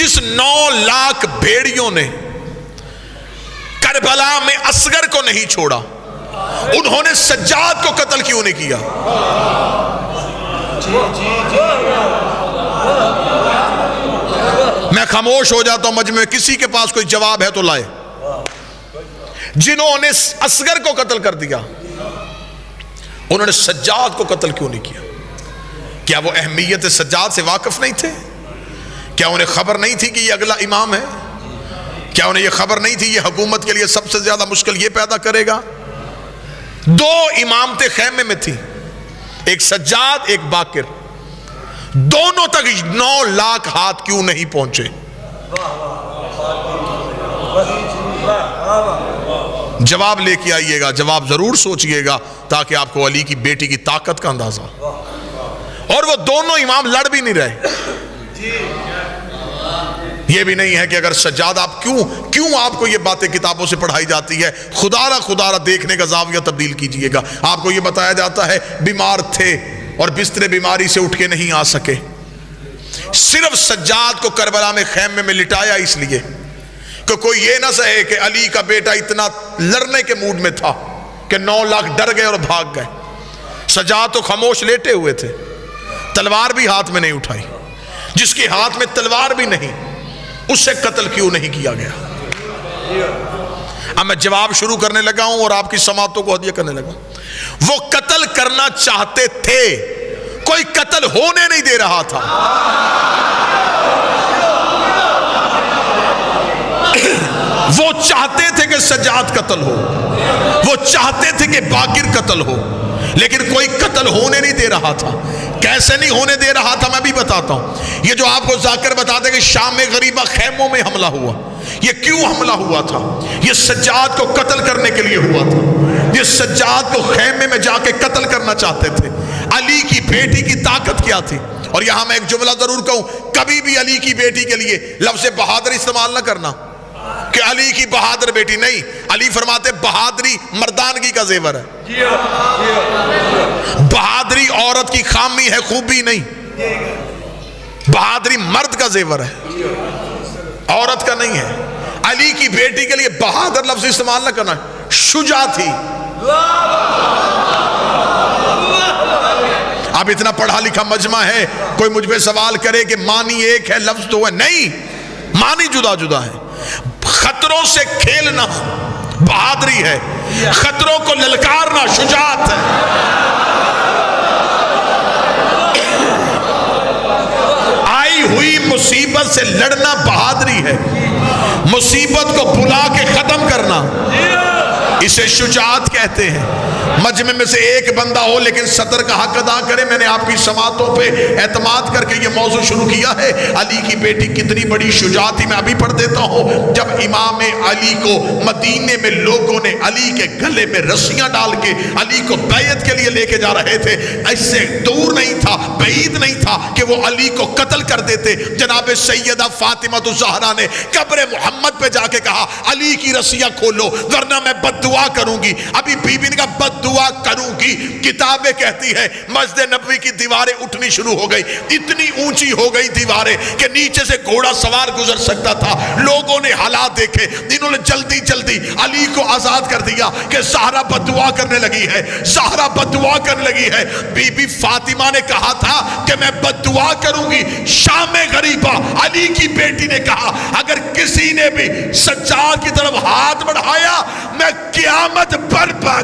جس 9 لاکھ بھیڑیوں نے کربلا میں اصغر کو نہیں چھوڑا، انہوں نے سجاد کو قتل کیوں نہیں کیا؟ میں خاموش ہو جاتا ہوں مجمع میں، کسی کے پاس کوئی جواب ہے تو لائے۔ جنہوں نے اصغر کو قتل کر دیا، انہوں نے سجاد کو قتل کیوں نہیں کیا؟ کیا وہ اہمیت سجاد سے واقف نہیں تھے؟ کیا انہیں خبر نہیں تھی کہ یہ اگلا امام ہے؟ کیا انہیں یہ خبر نہیں تھی یہ حکومت کے لیے سب سے زیادہ مشکل یہ پیدا کرے گا؟ 2 امامتیں خیمے میں تھی، ایک سجاد ایک باقر، دونوں تک 9 لاکھ ہاتھ کیوں نہیں پہنچے؟ جواب لے کے آئیے گا، جواب ضرور سوچئے گا تاکہ آپ کو علی کی بیٹی کی طاقت کا اندازہ۔ اور وہ دونوں امام لڑ بھی نہیں رہے۔ یہ بھی نہیں ہے کہ اگر سجاد آپ کیوں آپ کو یہ باتیں کتابوں سے پڑھائی جاتی ہے، خدا را دیکھنے کا زاویہ تبدیل کیجئے گا۔ آپ کو یہ بتایا جاتا ہے بیمار تھے اور بستر بیماری سے اٹھ کے نہیں آ سکے، صرف سجاد کو کربلا میں خیمے میں لٹایا اس لیے کہ کوئی یہ نہ سہے کہ علی کا بیٹا اتنا لڑنے کے موڈ میں تھا کہ 9 لاکھ ڈر گئے اور بھاگ گئے۔ سجاد تو خاموش لیٹے ہوئے تھے، تلوار بھی ہاتھ میں نہیں اٹھائی۔ جس کے ہاتھ میں تلوار بھی نہیں، اسے قتل کیوں نہیں کیا گیا؟ اب میں جواب شروع کرنے لگا ہوں اور آپ کی سماعتوں کو ہدیہ کرنے لگا۔ وہ قتل کرنا چاہتے تھے، کوئی قتل ہونے نہیں دے رہا تھا۔ وہ چاہتے تھے کہ سجاد قتل ہو، وہ چاہتے تھے کہ باقر قتل ہو، لیکن کوئی قتل ہونے نہیں دے رہا تھا۔ کیسے نہیں ہونے دے رہا تھا میں بھی بتاتا ہوں۔ یہ جو آپ کو ذاکر بتاتے کہ شام میں غریبہ خیموں میں حملہ ہوا، یہ کیوں حملہ ہوا تھا؟ یہ سجاد کو قتل کرنے کے لیے ہوا تھا۔ یہ سجاد کو خیمے میں جا کے قتل کرنا چاہتے تھے۔ علی کی بیٹی کی طاقت کیا تھی؟ اور یہاں میں ایک جملہ ضرور کہوں، کبھی بھی علی کی بیٹی کے لیے لفظ بہادر استعمال نہ کرنا کہ علی کی بہادر بیٹی، نہیں۔ علی فرماتے بہادری مردانگی کا زیور ہے، بہادری عورت کی خامی ہے، خوبی نہیں۔ بہادری مرد کا زیور ہے، عورت کا نہیں ہے۔ علی کی بیٹی کے لیے بہادر لفظ استعمال نہ کرنا، شجاع تھی۔ اب اتنا پڑھا لکھا مجمع ہے، کوئی مجھ پہ سوال کرے کہ معنی ایک ہے لفظ تو ہے، نہیں، معنی جدا جدا ہے۔ خطروں سے کھیلنا بہادری ہے، خطروں کو للکارنا شجاعت ہے۔ آئی ہوئی مصیبت سے لڑنا بہادری ہے، مصیبت کو بلا کے ختم کرنا اسے شجاعت کہتے ہیں۔ مجمع میں سے ایک بندہ ہو لیکن صدر کا حق ادا کرے۔ میں نے آپ کی سماعتوں پہ اعتماد کر کے یہ موضوع شروع کیا ہے، علی کی بیٹی کتنی بڑی شجاعت تھی۔ میں ابھی پڑھ دیتا ہوں، جب امام علی کو مدینے میں لوگوں نے علی کے گلے میں رسیاں ڈال کے علی کو بیعت کے لیے لے کے جا رہے تھے، اس سے دور نہیں تھا، بعید نہیں تھا کہ وہ علی کو قتل کر دیتے۔ جناب سیدہ فاطمہ الزہرا نے قبر محمد پہ جا کے کہا علی کی رسیاں کھولو ورنہ میں بد دعا کروں گی۔ ابھی بی بی نے کہا بد دعا کروں گی۔ کتابیں کہتی ہے مسجد نبوی کی دیواریں اٹھنی شروع ہو گئی، اتنی اونچی ہو گئی دیواریں کہ نیچے سے گھوڑا سوار گزر سکتا تھا۔ لوگوں نے حالات دیکھے، انہوں نے جلدی جلدی علی کو آزاد کر دیا کہ زہرا بد دعا کرنے لگی ہے، زہرا بد دعا کرنے لگی ہے۔ بی بی فاطمہ نے کہا تھا کہ میں بد دعا کروں گی۔ شام غریبہ علی کی بیٹی نے کہا اگر کسی نے بھی سجاد کی طرف ہاتھ بڑھایا میں قیامت برپا